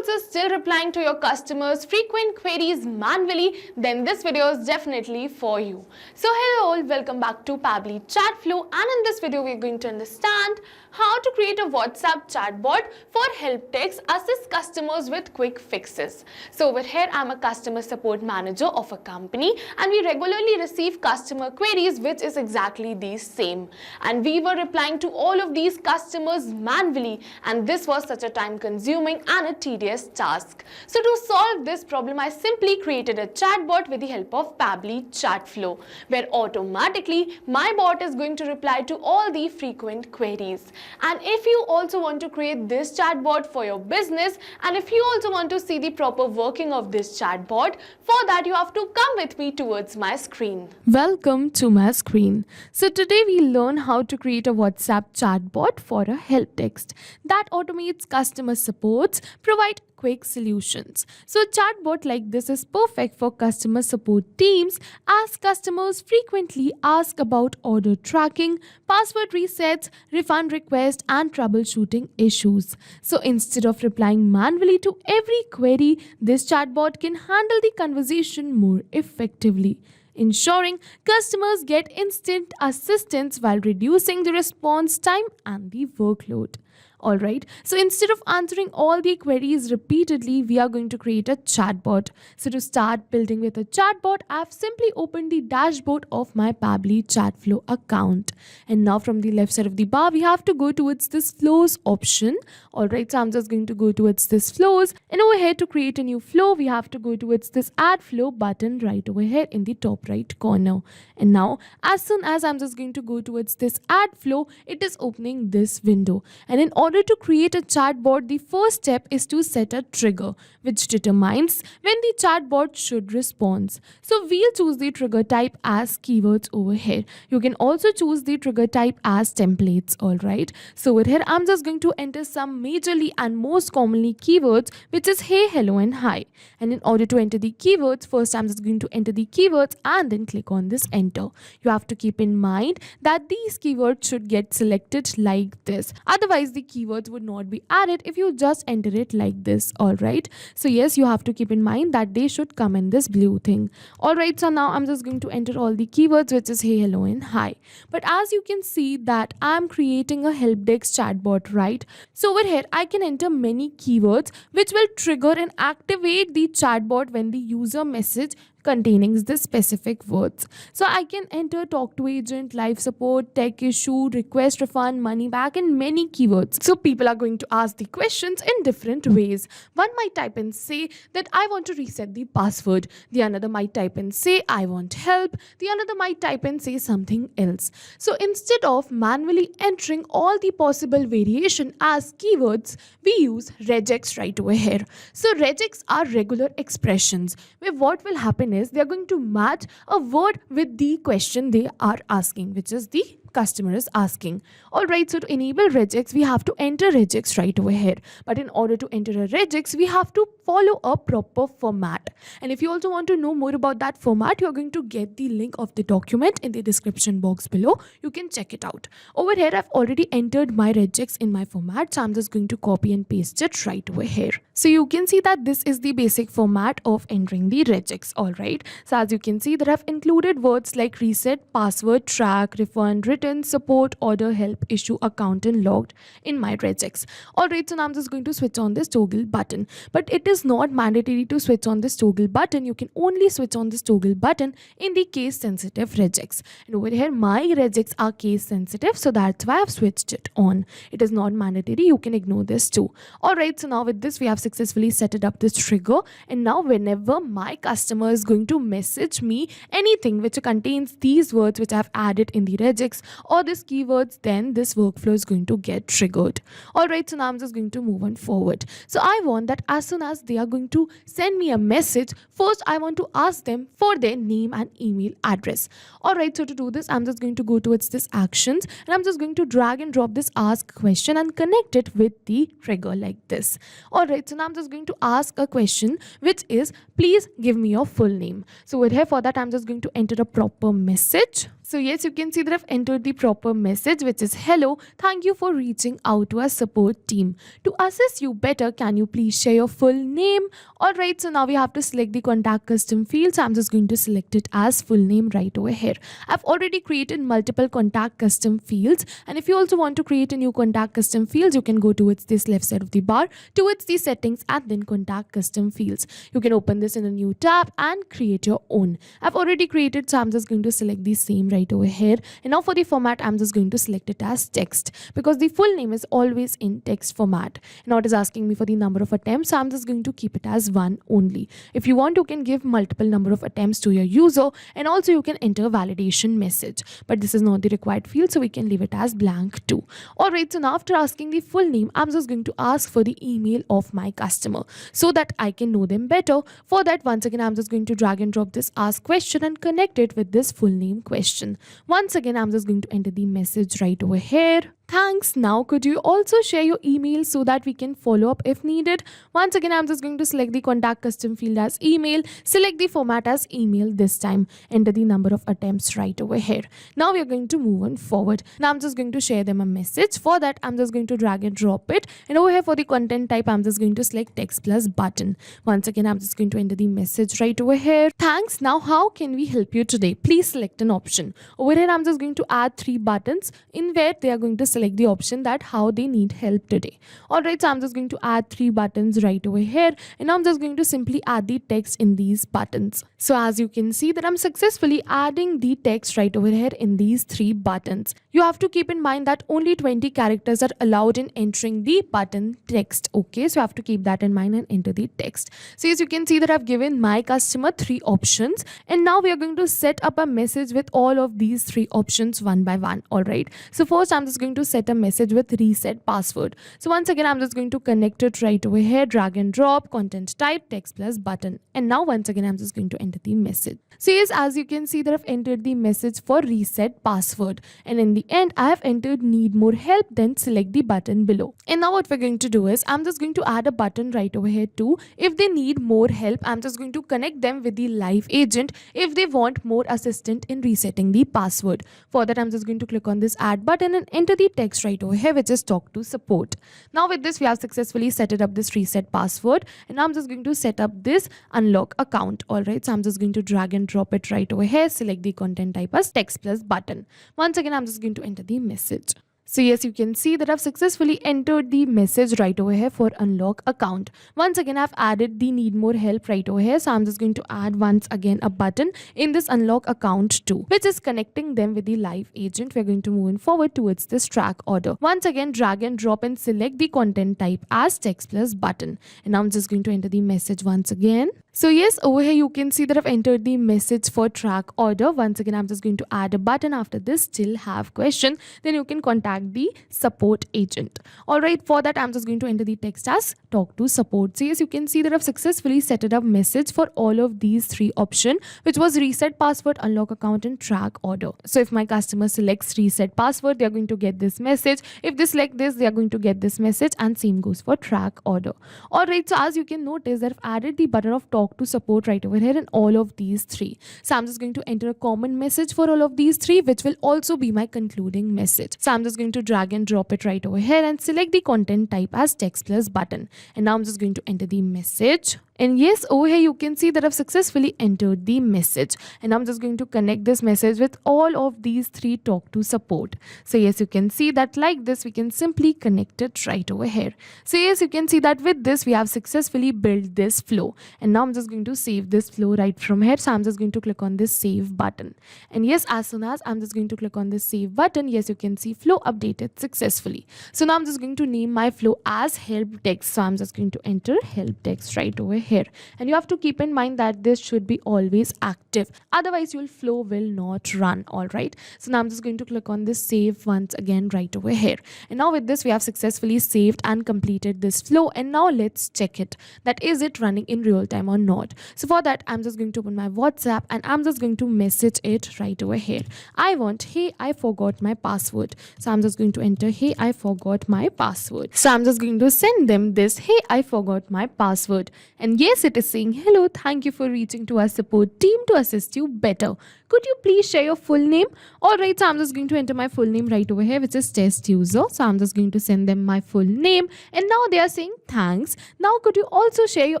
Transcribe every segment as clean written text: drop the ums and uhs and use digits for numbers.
also still replying to your customers' frequent queries manually, then this video is definitely for you. So hello all, welcome back to Pabbly Chatflow, and in this video we're going to understand how to create a WhatsApp chatbot for help desk assist customers with quick fixes. So over here I'm a customer support manager of a company, and we regularly receive customer queries which is exactly the same, and we were replying to all of these customers manually, and this was such a time consuming and a tedious task. So to solve this problem, I simply created a chatbot with the help of Pabbly Chatflow, where automatically my bot is going to reply to all the frequent queries. And if you also want to create this chatbot for your business, and if you also want to see the proper working of this chatbot, for that you have to come with me towards my screen. Welcome to my screen. So today we learn how to create a WhatsApp chatbot for a help desk that automates customer supports, provide quick solutions. So a chatbot like this is perfect for customer support teams, as customers frequently ask about order tracking, password resets, refund requests, and troubleshooting issues. So instead of replying manually to every query, this chatbot can handle the conversation more effectively, ensuring customers get instant assistance while reducing the response time and the workload. Alright, so instead of answering all the queries repeatedly, we are going to create a chatbot. So to start building with a chatbot, I have simply opened the dashboard of my Pabbly Chatflow account. And now from the left side of the bar, we have to go towards this flows option. Alright, so I'm just going to go towards this flows. And over here to create a new flow, we have to go towards this add flow button right over here in the top right corner. And now as soon as I'm just going to go towards this add flow, it is opening this window. And in order to create a chatbot, the first step is to set a trigger which determines when the chatbot should respond. So we'll choose the trigger type as keywords over here. You can also choose the trigger type as templates. Alright, so over here I'm just going to enter some majorly and most commonly keywords, which is hey, hello, and hi. And in order to enter the keywords, first I'm just going to enter the keywords and then click on this enter. You have to keep in mind that these keywords should get selected like this, otherwise the keywords would not be added if you just enter it like this. Alright, so yes, you have to keep in mind that they should come in this blue thing. Alright, so now I'm just going to enter all the keywords, which is hey, hello, and hi. But as you can see that I'm creating a help desk chatbot, right? So over here I can enter many keywords which will trigger and activate the chatbot when the user message containing the specific words. So I can enter talk to agent, live support, tech issue, request refund, money back, and many keywords. So people are going to ask the questions in different ways. One might type and say that I want to reset the password. The another might type and say I want help. The another might type and say something else. So instead of manually entering all the possible variation as keywords, we use regex right over here. So regex are regular expressions where what will happen is they are going to match a word with the question they are asking, which is the customer is asking. Alright, so to enable regex, we have to enter regex right over here. But in order to enter a regex, we have to follow a proper format. And if you also want to know more about that format, you're going to get the link of the document in the description box below. You can check it out. Over here, I've already entered my regex in my format, so I'm just going to copy and paste it right over here. So you can see that this is the basic format of entering the regex. Alright, so as you can see that I've included words like reset, password, track, refund, return, support, order, help, issue, account, and logged in my regex. Alright, so now I'm just going to switch on this toggle button. But it is not mandatory to switch on this toggle button. You can only switch on this toggle button in the case sensitive regex. And over here my regex are case sensitive, so that's why I've switched it on. It is not mandatory. You can ignore this too. Alright, so now with this we have successfully set it up this trigger, and now whenever my customer is going to message me anything which contains these words which I've added in the regex or this keywords, then this workflow is going to get triggered. Alright, so now I'm just going to move on forward. So I want that as soon as they are going to send me a message, first I want to ask them for their name and email address. Alright, so to do this, I'm just going to go towards this actions, and I'm just going to drag and drop this ask question and connect it with the trigger like this. Alright, so now I'm just going to ask a question which is please give me your full name. So over here for that I'm just going to enter a proper message. So yes, you can see that I've entered the proper message, which is hello, thank you for reaching out to our support team. To assist you better, can you please share your full name? Alright, so now we have to select the contact custom field. So I'm just going to select it as full name right over here. I've already created multiple contact custom fields, and if you also want to create a new contact custom fields, you can go towards this left side of the bar, towards the settings, and then contact custom fields. You can open this in a new tab and create your own. I've already created, so I'm just going to select the same right over here. And now for the format, I'm just going to select it as text, because the full name is always in text format. Now it is asking me for the number of attempts, so I'm just going to keep it as one only. If you want, you can give multiple number of attempts to your user, and also you can enter validation message, but this is not the required field, so we can leave it as blank too. Alright, so now after asking the full name, I'm just going to ask for the email of my customer so that I can know them better. For that, once again, I'm just going to drag and drop this ask question and connect it with this full name question. Once again, I'm just going to enter the message right over here. Thanks. Now could you also share your email so that we can follow up if needed? Once again, I'm just going to select the contact custom field as email, select the format as email this time, enter the number of attempts right over here. Now we are going to move on forward. Now I'm just going to share them a message. For that, I'm just going to drag and drop it, and over here for the content type, I'm just going to select text plus button. Once again, I'm just going to enter the message right over here. Thanks. Now how can we help you today? Please select an option. Over here, I'm just going to add 3 buttons in where they are going to select the option that how they need help today. Alright, so I'm just going to add 3 buttons right over here, and I'm just going to simply add the text in these buttons. So as you can see that I'm successfully adding the text right over here in these 3 buttons. You have to keep in mind that only 20 characters are allowed in entering the button text. Okay, so you have to keep that in mind and enter the text. So as you can see that I've given my customer 3 options, and now we are going to set up a message with all of these 3 options one by one. Alright, so first I'm just going to set a message with reset password. So once again, I'm just going to connect it right over here, drag and drop, content type, text plus button. And now once again, I'm just going to enter the message. So yes, as you can see that I've entered the message for reset password. And in the end, I have entered need more help, then select the button below. And now what we're going to do is, I'm just going to add a button right over here too. If they need more help, I'm just going to connect them with the live agent if they want more assistance in resetting the password. For that, I'm just going to click on this add button and enter the text right over here, which is talk to support. Now with this, we have successfully set it up this reset password, and I'm just going to set up this unlock account. Alright, so I'm just going to drag and drop it right over here, select the content type as text plus button. Once again, I'm just going to enter the message. So yes, you can see that I've successfully entered the message right over here for unlock account. Once again, I've added the need more help right over here. So I'm just going to add once again a button in this unlock account too, which is connecting them with the live agent. We're going to move in forward towards this track order. Once again, drag and drop and select the content type as text plus button. And now I'm just going to enter the message once again. So yes, over here you can see that I've entered the message for track order. Once again, I'm just going to add a button after this, still have question. Then you can contact the support agent. Alright, for that I'm just going to enter the text as talk to support. So yes, you can see that I've successfully set it up message for all of these 3 options, which was reset password, unlock account, and track order. So if my customer selects reset password, they are going to get this message. If they select this, they are going to get this message, and same goes for track order. Alright, so as you can notice that I've added the button of talk to support right over here in all of these 3. So I'm just going to enter a common message for all of these 3, which will also be my concluding message. So I'm just going to drag and drop it right over here and select the content type as text plus button. And now I'm just going to enter the message. And yes, over here you can see that I've successfully entered the message, and I'm just going to connect this message with all of these 3 talk to support. So yes, you can see that like this we can simply connect it right over here. So yes, you can see that with this we have successfully built this flow, and now I'm just going to save this flow right from here. So I'm just going to click on this save button, and yes, as soon as I'm just going to click on this save button, yes, you can see flow updated successfully. So now I'm just going to name my flow as help text. So I'm just going to enter help text right over here. And you have to keep in mind that this should be always active, otherwise your flow will not run. All right, so now I'm just going to click on this save once again right over here, and now with this we have successfully saved and completed this flow. And now let's check it, that is it running in real time or not. So for that I'm just going to open my WhatsApp, and I'm just going to message it right over here. I want, hey, I forgot my password. So I'm just going to enter, hey, I forgot my password. So I'm just going to send them this, hey, I forgot my password. And yes, it is saying, hello, thank you for reaching to our support team to assist you better. Could you please share your full name? Alright, so I'm just going to enter my full name right over here, which is test user. So I'm just going to send them my full name. And now they are saying thanks. Now could you also share your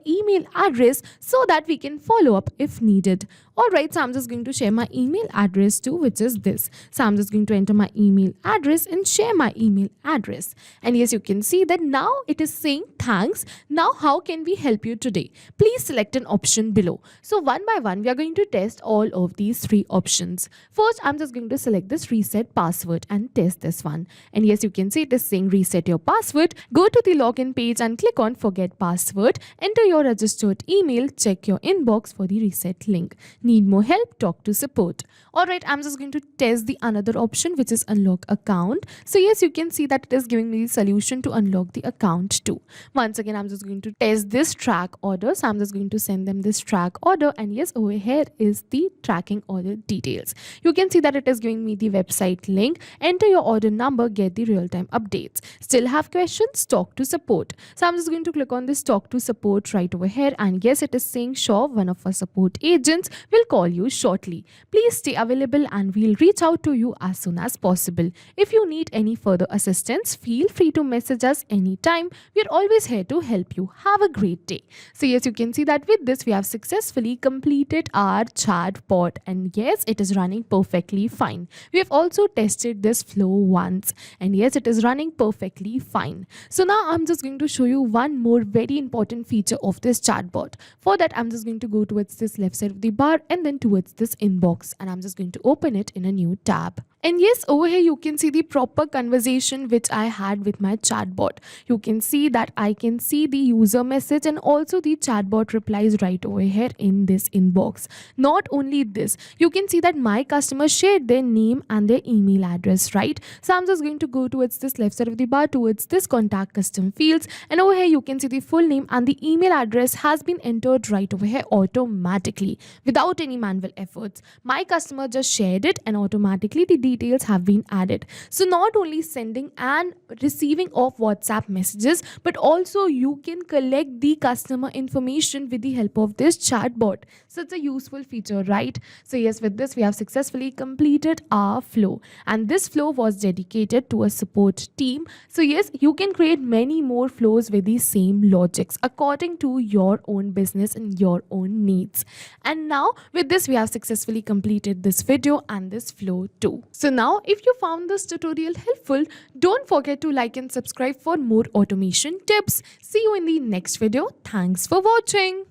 email address so that we can follow up if needed? Alright, so I'm just going to share my email address too, which is this. So I'm just going to enter my email address and share my email address. And yes, you can see that now it is saying thanks. Now how can we help you today? Please select an option below. So one by one, we are going to test all of these three options. First, I'm just going to select this reset password and test this one. And yes, you can see it is saying reset your password. Go to the login page and click on forget password. Enter your registered email. Check your inbox for the reset link. Need more help? Talk to support. Alright, I'm just going to test the another option, which is unlock account. So yes, you can see that it is giving me the solution to unlock the account too. Once again, I'm just going to test this track order. So I'm just going to send them this track order. And yes, over here is the tracking order details. You can see that it is giving me the website link. Enter your order number, get the real-time updates. Still have questions? Talk to support. So I'm just going to click on this talk to support right over here. And yes, it is saying sure, one of our support agents will call you shortly. Please stay available and we'll reach out to you as soon as possible. If you need any further assistance, feel free to message us anytime. We're always here to help you. Have a great day. So yes, you can see that with this we have successfully completed our chatbot, and yes, it is running perfectly fine. We have also tested this flow once, and yes, it is running perfectly fine. So now I'm just going to show you one more very important feature of this chatbot. For that, I'm just going to go towards this left side of the bar and then towards this inbox, and I'm just going to open it in a new tab. And yes, over here you can see the proper conversation which I had with my chatbot. You can see that I can see the user message and also the chatbot replies right over here in this inbox. Not only this, you can see that my customer shared their name and their email address, right? So I'm just going to go towards this left side of the bar towards this contact custom fields, and over here you can see the full name and the email address has been entered right over here automatically without any manual efforts. My customer just shared it and automatically the details have been added. So not only sending and receiving of WhatsApp messages, but also you can collect the customer information with the help of this chatbot. So it's a useful feature, right? So yes, with this we have successfully completed our flow, and this flow was dedicated to a support team. So yes, you can create many more flows with the same logics according to your own business and your own needs. And now with this we have successfully completed this video and this flow too. So now if you found this tutorial helpful, don't forget to like and subscribe for more automation tips. See you in the next video. Thanks for watching.